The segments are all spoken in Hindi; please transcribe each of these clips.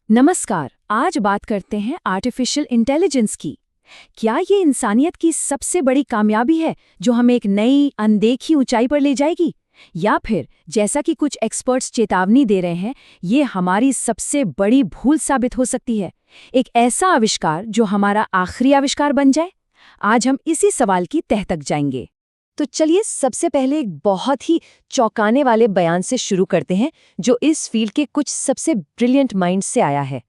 नमस्कार। आज बात करते हैं आर्टिफिशियल इंटेलिजेंस की। क्या ये इंसानियत की सबसे बड़ी कामयाबी है जो हमें एक नई अनदेखी ऊंचाई पर ले जाएगी, या फिर जैसा कि कुछ एक्सपर्ट्स चेतावनी दे रहे हैं, ये हमारी सबसे बड़ी भूल साबित हो सकती है, एक ऐसा आविष्कार जो हमारा आखिरी आविष्कार बन जाए? आज हम इसी सवाल की तह तक जाएंगे। तो चलिए सबसे पहले एक बहुत ही चौंकाने वाले बयान से शुरू करते हैं जो इस फील्ड के कुछ सबसे ब्रिलियंट माइंड से आया है।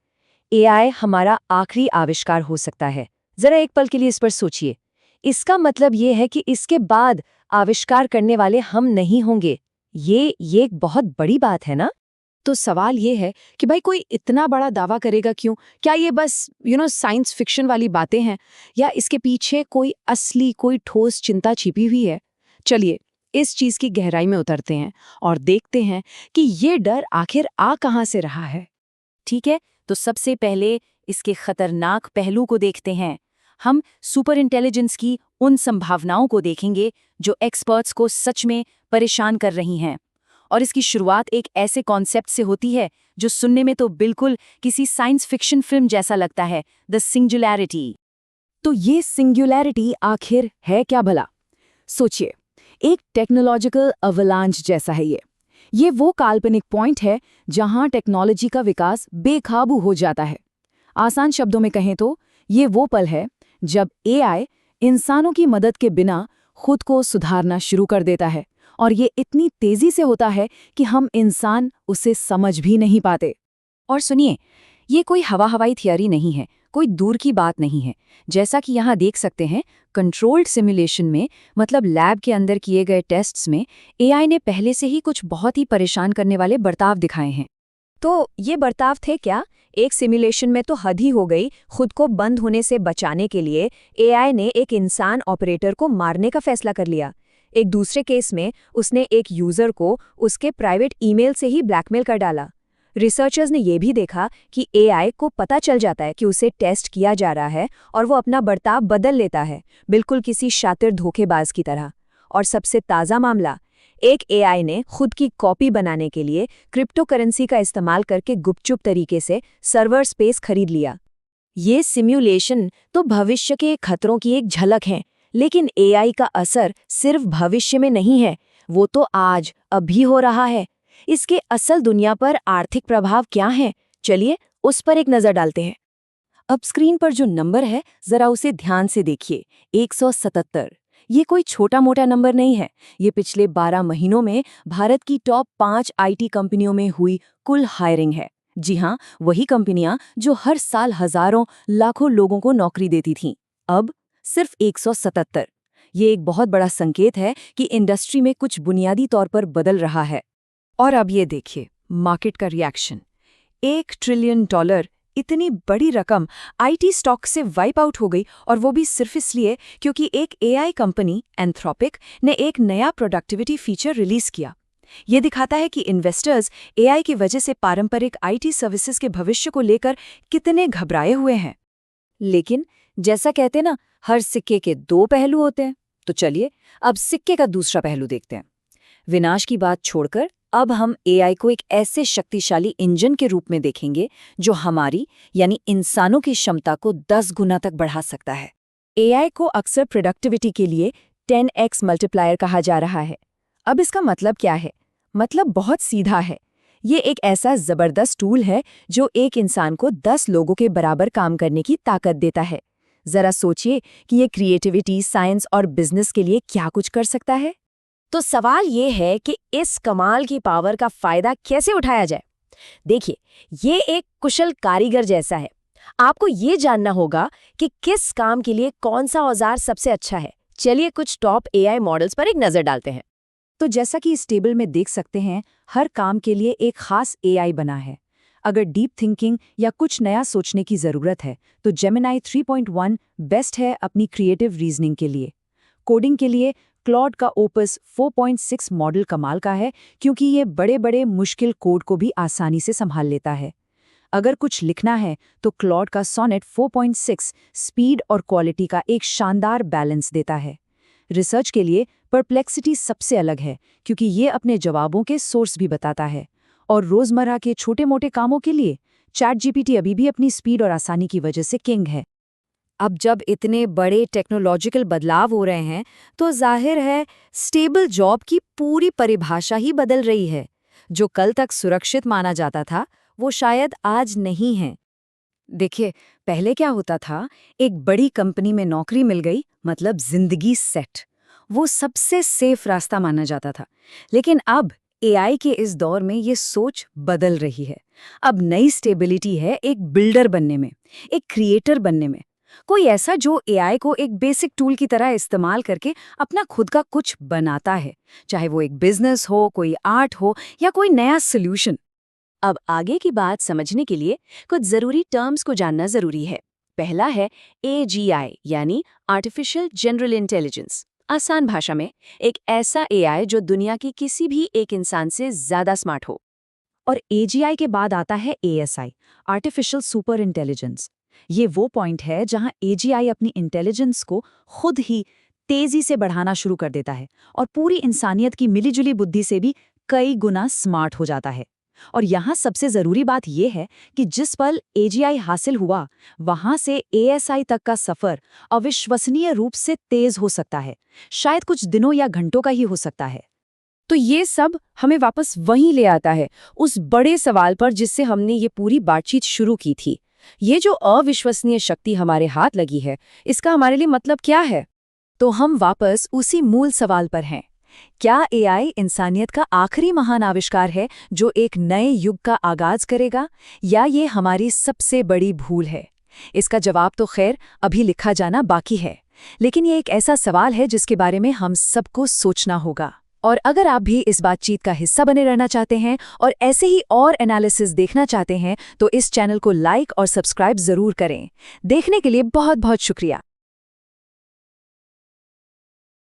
एआई हमारा आखिरी आविष्कार हो सकता है। जरा एक पल के लिए इस पर सोचिए। इसका मतलब ये है कि इसके बाद आविष्कार करने वाले हम नहीं होंगे। ये एक बहुत बड़ी बात है ना? तो सवाल ये है कि भाई कोई इतना बड़ा दावा करेगा क्यों? क्या ये बस साइंस फिक्शन वाली बातें हैं, या इसके पीछे कोई असली कोई ठोस चिंता छिपी हुई है? चलिए इस चीज की गहराई में उतरते हैं और देखते हैं कि ये डर आखिर आ कहां से रहा है। ठीक है, तो सबसे पहले इसके खतरनाक पहलू को देखते हैं। हम सुपर इंटेलिजेंस की उन संभावनाओं को देखेंगे जो एक्सपर्ट्स को सच में परेशान कर रही हैं। और इसकी शुरुआत एक ऐसे कॉन्सेप्ट से होती है जो सुनने में तो बिल्कुल किसी साइंस फिक्शन फिल्म जैसा लगता है, द सिंगुलैरिटी। तो ये सिंगुलैरिटी आखिर है क्या भला? सोचिए, एक टेक्नोलॉजिकल अवलांच जैसा है ये वो काल्पनिक पॉइंट है जहां टेक्नोलॉजी का विकास बेकाबू हो जाता है। आसान शब्दों में कहें तो ये वो पल है जब एआई इंसानों की मदद के बिना खुद को सुधारना शुरू कर देता है, और ये इतनी तेजी से होता है कि हम इंसान उसे समझ भी नहीं पाते। और सुनिए, ये कोई हवाई थियरी नहीं है, कोई दूर की बात नहीं है। जैसा कि यहाँ देख सकते हैं, कंट्रोल्ड सिमुलेशन में, मतलब लैब के अंदर किए गए टेस्ट्स में, एआई ने पहले से ही कुछ बहुत ही परेशान करने वाले बर्ताव दिखाए हैं। तो ये बर्ताव थे क्या? एक सिमुलेशन में तो हद ही हो गई। खुद को बंद होने से बचाने के लिए एआई ने एक इंसान ऑपरेटर को मारने का फैसला कर लिया। एक दूसरे केस में उसने एक यूजर को उसके प्राइवेट ईमेल से ही ब्लैकमेल कर डाला। रिसर्चर्स ने यह भी देखा कि एआई को पता चल जाता है कि उसे टेस्ट किया जा रहा है और वो अपना बर्ताव बदल लेता है, बिल्कुल किसी शातिर धोखेबाज की तरह। और सबसे ताज़ा मामला, एक एआई ने खुद की कॉपी बनाने के लिए क्रिप्टो करेंसी का इस्तेमाल करके गुपचुप तरीके से सर्वर स्पेस खरीद लिया। ये सिम्युलेशन तो भविष्य के खतरों की एक झलक है, लेकिन एआई का असर सिर्फ भविष्य में नहीं है, वो तो आज अभी हो रहा है। इसके असल दुनिया पर आर्थिक प्रभाव क्या हैं? चलिए उस पर एक नजर डालते हैं। अब स्क्रीन पर जो नंबर है, जरा उसे ध्यान से देखिए। 177। ये कोई छोटा मोटा नंबर नहीं है। ये पिछले 12 महीनों में भारत की टॉप 5 आईटी कंपनियों में हुई कुल हायरिंग है। जी हाँ, वही कंपनियां जो हर साल हजारों लाखों लोगों को नौकरी देती थीं। अब सिर्फ 177। ये एक बहुत बड़ा संकेत है कि इंडस्ट्री में कुछ बुनियादी तौर पर बदल रहा है। और अब ये देखिए मार्केट का रिएक्शन। $1 ट्रिलियन, इतनी बड़ी रकम आईटी स्टॉक से वाइप आउट हो गई, और वो भी सिर्फ इसलिए क्योंकि एक एआई कंपनी एंथ्रोपिक ने एक नया प्रोडक्टिविटी फीचर रिलीज किया। ये दिखाता है कि इन्वेस्टर्स एआई की वजह से पारंपरिक आईटी सर्विसेज के भविष्य को लेकर कितने घबराए हुए हैं। लेकिन जैसा कहते ना, हर सिक्के के दो पहलू होते हैं। तो चलिए अब सिक्के का दूसरा पहलू देखते हैं। विनाश की बात छोड़कर अब हम एआई को एक ऐसे शक्तिशाली इंजन के रूप में देखेंगे जो हमारी यानी इंसानों की क्षमता को 10 गुना तक बढ़ा सकता है। एआई को अक्सर प्रोडक्टिविटी के लिए 10x मल्टीप्लायर कहा जा रहा है। अब इसका मतलब क्या है? मतलब बहुत सीधा है। ये एक ऐसा जबरदस्त टूल है जो एक इंसान को 10 लोगों के बराबर काम करने की ताकत देता है। जरा सोचिए कि ये क्रिएटिविटी, साइंस और बिजनेस के लिए क्या कुछ कर सकता है। तो सवाल ये है कि इस कमाल की पावर का फायदा कैसे उठाया जाए। देखिए, ये एक कुशल कारीगर जैसा है। आपको ये जानना होगा कि किस काम के लिए कौन सा औजार सबसे अच्छा है। चलिए कुछ टॉप एआई मॉडल्स पर एक नजर डालते हैं। तो जैसा कि इस टेबल में देख सकते हैं, हर काम के लिए एक खास एआई बना है। अगर डीप थिंकिंग या कुछ नया सोचने की जरूरत है तो जेमिनी 3.1 बेस्ट है अपनी क्रिएटिव रीजनिंग के लिए। कोडिंग के लिए क्लॉड का ओपस 4.6 मॉडल कमाल का है, क्योंकि ये बड़े बड़े मुश्किल कोड को भी आसानी से संभाल लेता है। अगर कुछ लिखना है तो क्लॉड का सोनेट 4.6 स्पीड और क्वालिटी का एक शानदार बैलेंस देता है। रिसर्च के लिए परप्लेक्सिटी सबसे अलग है, क्योंकि ये अपने जवाबों के सोर्स भी बताता है। और रोजमर्रा के छोटे मोटे कामों के लिए ChatGPT अभी भी अपनी स्पीड और आसानी की वजह से किंग है। अब जब इतने बड़े टेक्नोलॉजिकल बदलाव हो रहे हैं, तो जाहिर है स्टेबल जॉब की पूरी परिभाषा ही बदल रही है। जो कल तक सुरक्षित माना जाता था, वो शायद आज नहीं है। देखिए, पहले क्या होता था, एक बड़ी कंपनी में नौकरी मिल गई मतलब जिंदगी सेट। वो सबसे सेफ रास्ता माना जाता था। लेकिन अब एआई के इस दौर में ये सोच बदल रही है। अब नई स्टेबिलिटी है एक बिल्डर बनने में, एक क्रिएटर बनने में। कोई ऐसा जो एआई को एक बेसिक टूल की तरह इस्तेमाल करके अपना खुद का कुछ बनाता है, चाहे वो एक बिजनेस हो, कोई आर्ट हो या कोई नया सोल्यूशन। अब आगे की बात समझने के लिए कुछ जरूरी टर्म्स को जानना जरूरी है। पहला है AGI यानी आर्टिफिशियल जनरल इंटेलिजेंस। आसान भाषा में एक ऐसा AI जो दुनिया की किसी भी एक इंसान से ज्यादा स्मार्ट हो। और AGI के बाद आता है ASI, आर्टिफिशियल सुपर इंटेलिजेंस। ये वो पॉइंट है जहां AGI अपनी इंटेलिजेंस को खुद ही तेजी से बढ़ाना शुरू कर देता है और पूरी इंसानियत की मिलीजुली बुद्धि से भी कई गुना स्मार्ट हो जाता है। और यहाँ सबसे जरूरी बात यह है कि जिस पल AGI हासिल हुआ, वहां से ASI तक का सफर अविश्वसनीय रूप से तेज हो सकता है, शायद कुछ दिनों या घंटों का ही हो सकता है। तो ये सब हमें वापस वहीं ले आता है, उस बड़े सवाल पर जिससे हमने ये पूरी बातचीत शुरू की थी। ये जो अविश्वसनीय शक्ति हमारे हाथ लगी है, इसका हमारे लिए मतलब क्या है? तो हम वापस उसी मूल सवाल पर हैं। क्या AI इंसानियत का आखिरी महान आविष्कार है जो एक नए युग का आगाज करेगा, या ये हमारी सबसे बड़ी भूल है? इसका जवाब तो खैर अभी लिखा जाना बाकी है, लेकिन ये एक ऐसा सवाल है जिसके बारे में हम सबको सोचना होगा। और अगर आप भी इस बातचीत का हिस्सा बने रहना चाहते हैं और ऐसे ही और एनालिसिस देखना चाहते हैं, तो इस चैनल को लाइक और सब्सक्राइब जरूर करें। देखने के लिए बहुत बहुत शुक्रिया।